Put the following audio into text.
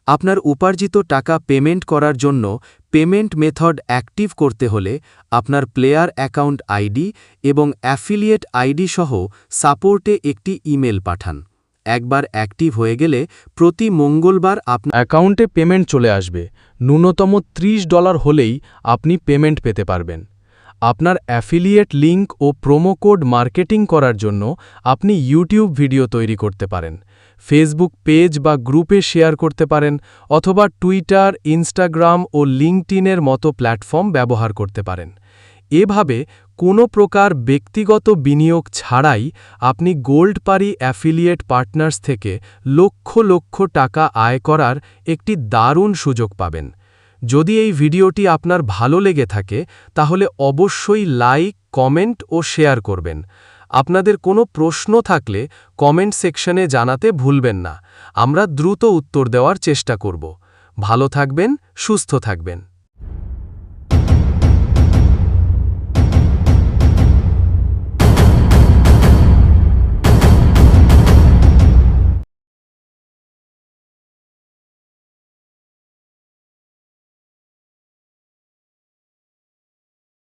আপনার উপার্জিত টাকা পেমেন্ট করার জন্য পেমেন্ট মেথড অ্যাক্টিভ করতে হলে আপনার প্লেয়ার অ্যাকাউন্ট আইডি এবং অ্যাফিলিয়েট আইডি সহ সাপোর্টে একটি ইমেল পাঠান। একবার অ্যাক্টিভ হয়ে গেলে প্রতি মঙ্গলবার আপনার অ্যাকাউন্টে পেমেন্ট চলে আসবে। ন্যূনতম $30 হলেই আপনি পেমেন্ট পেতে পারবেন। আপনার অ্যাফিলিয়েট লিঙ্ক ও প্রোমো কোড মার্কেটিং করার জন্য আপনি ইউটিউব ভিডিও তৈরি করতে পারেন, ফেসবুক পেজ বা গ্রুপে শেয়ার করতে পারেন, অথবা টুইটার, ইনস্টাগ্রাম ও লিঙ্কডইনের মতো প্ল্যাটফর্ম ব্যবহার করতে পারেন। এভাবে কোনো প্রকার ব্যক্তিগত বিনিয়োগ ছাড়াই আপনি গোল্ড পারি অ্যাফিলিয়েট পার্টনার্স থেকে লক্ষ লক্ষ টাকা আয় করার একটি দারুণ সুযোগ পাবেন। যদি এই ভিডিওটি আপনার ভালো লেগে থাকে তাহলে অবশ্যই লাইক, কমেন্ট ও শেয়ার করবেন। আপনাদের কোনো প্রশ্ন থাকলে কমেন্ট সেকশনে জানাতে ভুলবেন না। আমরা দ্রুত উত্তর দেওয়ার চেষ্টা করব। ভালো থাকবেন, সুস্থ থাকবেন।